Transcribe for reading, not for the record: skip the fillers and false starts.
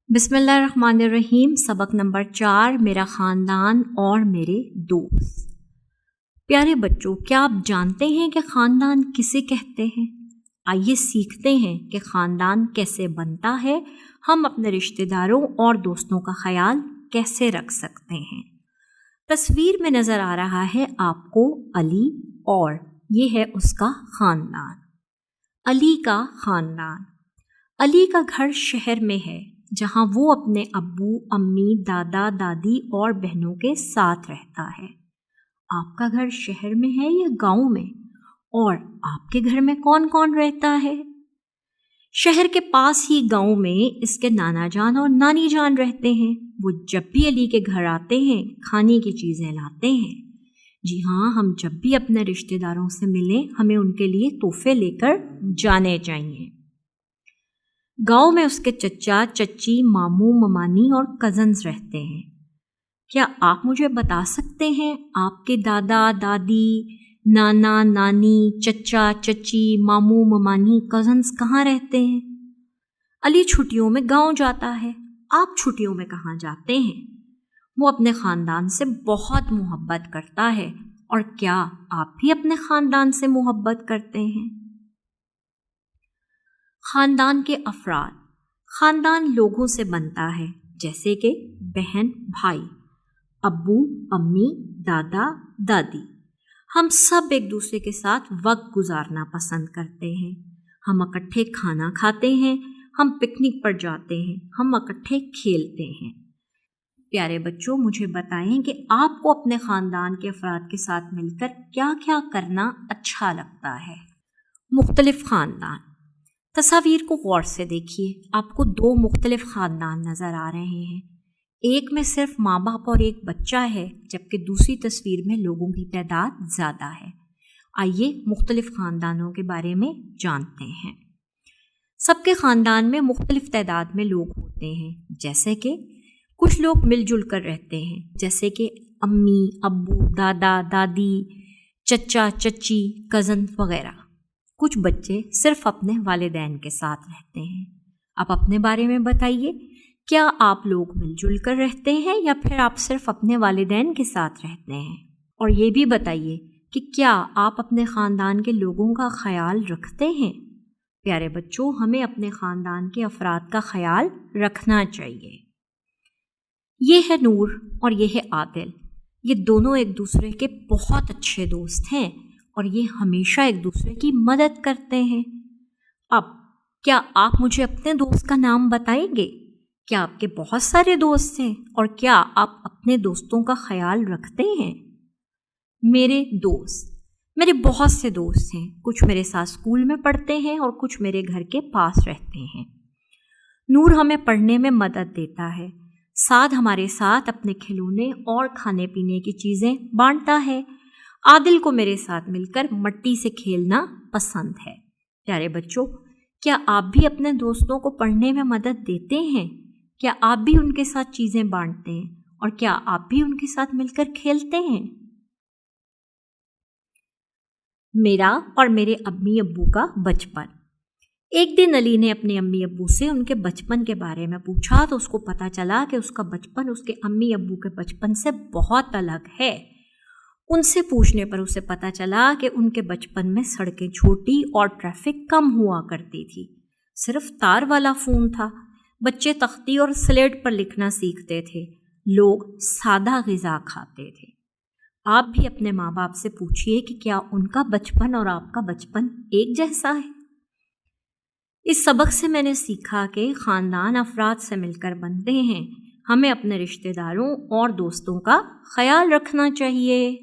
بسم اللہ الرحمن الرحیم۔ سبق نمبر 4، میرا خاندان اور میرے دوست۔ پیارے بچوں، کیا آپ جانتے ہیں کہ خاندان کسے کہتے ہیں؟ آئیے سیکھتے ہیں کہ خاندان کیسے بنتا ہے، ہم اپنے رشتہ داروں اور دوستوں کا خیال کیسے رکھ سکتے ہیں۔ تصویر میں نظر آ رہا ہے آپ کو علی، اور یہ ہے اس کا خاندان، علی کا خاندان۔ علی کا گھر شہر میں ہے، جہاں وہ اپنے ابو، امی، دادا، دادی اور بہنوں کے ساتھ رہتا ہے۔ آپ کا گھر شہر میں ہے یا گاؤں میں؟ اور آپ کے گھر میں کون کون رہتا ہے؟ شہر کے پاس ہی گاؤں میں اس کے نانا جان اور نانی جان رہتے ہیں۔ وہ جب بھی علی کے گھر آتے ہیں، کھانے کی چیزیں لاتے ہیں۔ جی ہاں، ہم جب بھی اپنے رشتہ داروں سے ملیں، ہمیں ان کے لیے تحفے لے کر جانے چاہیے۔ گاؤں میں اس کے چچا، چچی، ماموں، ممانی اور کزنز رہتے ہیں۔ کیا آپ مجھے بتا سکتے ہیں آپ کے دادا، دادی، نانا، نانی، چچا، چچی، ماموں، ممانی، کزنز کہاں رہتے ہیں؟ علی چھٹیوں میں گاؤں جاتا ہے۔ آپ چھٹیوں میں کہاں جاتے ہیں؟ وہ اپنے خاندان سے بہت محبت کرتا ہے، اور کیا آپ بھی اپنے خاندان سے محبت کرتے ہیں؟ خاندان کے افراد۔ خاندان لوگوں سے بنتا ہے، جیسے کہ بہن، بھائی، ابو، امی، دادا، دادی۔ ہم سب ایک دوسرے کے ساتھ وقت گزارنا پسند کرتے ہیں۔ ہم اکٹھے کھانا کھاتے ہیں، ہم پکنک پر جاتے ہیں، ہم اکٹھے کھیلتے ہیں۔ پیارے بچوں، مجھے بتائیں کہ آپ کو اپنے خاندان کے افراد کے ساتھ مل کر کیا کیا کرنا اچھا لگتا ہے؟ مختلف خاندان۔ تصاویر کو غور سے دیکھیے، آپ کو 2 مختلف خاندان نظر آ رہے ہیں۔ ایک میں صرف ماں باپ اور ایک بچہ ہے، جبکہ دوسری تصویر میں لوگوں کی تعداد زیادہ ہے۔ آئیے مختلف خاندانوں کے بارے میں جانتے ہیں۔ سب کے خاندان میں مختلف تعداد میں لوگ ہوتے ہیں، جیسے کہ کچھ لوگ مل جل کر رہتے ہیں، جیسے کہ امی، ابو، دادا، دادی، چچا، چچی، کزن وغیرہ۔ کچھ بچے صرف اپنے والدین کے ساتھ رہتے ہیں۔ آپ اپنے بارے میں بتائیے، کیا آپ لوگ مل جل کر رہتے ہیں یا پھر آپ صرف اپنے والدین کے ساتھ رہتے ہیں؟ اور یہ بھی بتائیے کہ کیا آپ اپنے خاندان کے لوگوں کا خیال رکھتے ہیں؟ پیارے بچوں، ہمیں اپنے خاندان کے افراد کا خیال رکھنا چاہیے۔ یہ ہے نور اور یہ ہے عادل۔ یہ دونوں ایک دوسرے کے بہت اچھے دوست ہیں، اور یہ ہمیشہ ایک دوسرے کی مدد کرتے ہیں۔ اب کیا آپ مجھے اپنے دوست کا نام بتائیں گے؟ کیا آپ کے بہت سارے دوست ہیں، اور کیا آپ اپنے دوستوں کا خیال رکھتے ہیں؟ میرے بہت سے دوست ہیں۔ کچھ میرے ساتھ اسکول میں پڑھتے ہیں اور کچھ میرے گھر کے پاس رہتے ہیں۔ نور ہمیں پڑھنے میں مدد دیتا ہے، ہمارے ساتھ اپنے کھلونے اور کھانے پینے کی چیزیں بانٹتا ہے۔ عادل کو میرے ساتھ مل کر مٹی سے کھیلنا پسند ہے۔ پیارے بچوں، کیا آپ بھی اپنے دوستوں کو پڑھنے میں مدد دیتے ہیں؟ کیا آپ بھی ان کے ساتھ چیزیں بانٹتے ہیں؟ اور کیا آپ بھی ان کے ساتھ مل کر کھیلتے ہیں؟ میرا اور میرے امی ابو کا بچپن۔ ایک دن علی نے اپنے امی ابو سے ان کے بچپن کے بارے میں پوچھا، تو اس کو پتہ چلا کہ اس کا بچپن اس کے امی ابو کے بچپن سے بہت الگ ہے۔ ان سے پوچھنے پر اسے پتہ چلا کہ ان کے بچپن میں سڑکیں چھوٹی اور ٹریفک کم ہوا کرتی تھی، صرف تار والا فون تھا، بچے تختی اور سلیٹ پر لکھنا سیکھتے تھے، لوگ سادہ غذا کھاتے تھے۔ آپ بھی اپنے ماں باپ سے پوچھئے کہ کیا ان کا بچپن اور آپ کا بچپن ایک جیسا ہے؟ اس سبق سے میں نے سیکھا کہ خاندان افراد سے مل کر بنتے ہیں۔ ہمیں اپنے رشتہ داروں اور دوستوں کا خیال رکھنا چاہیے۔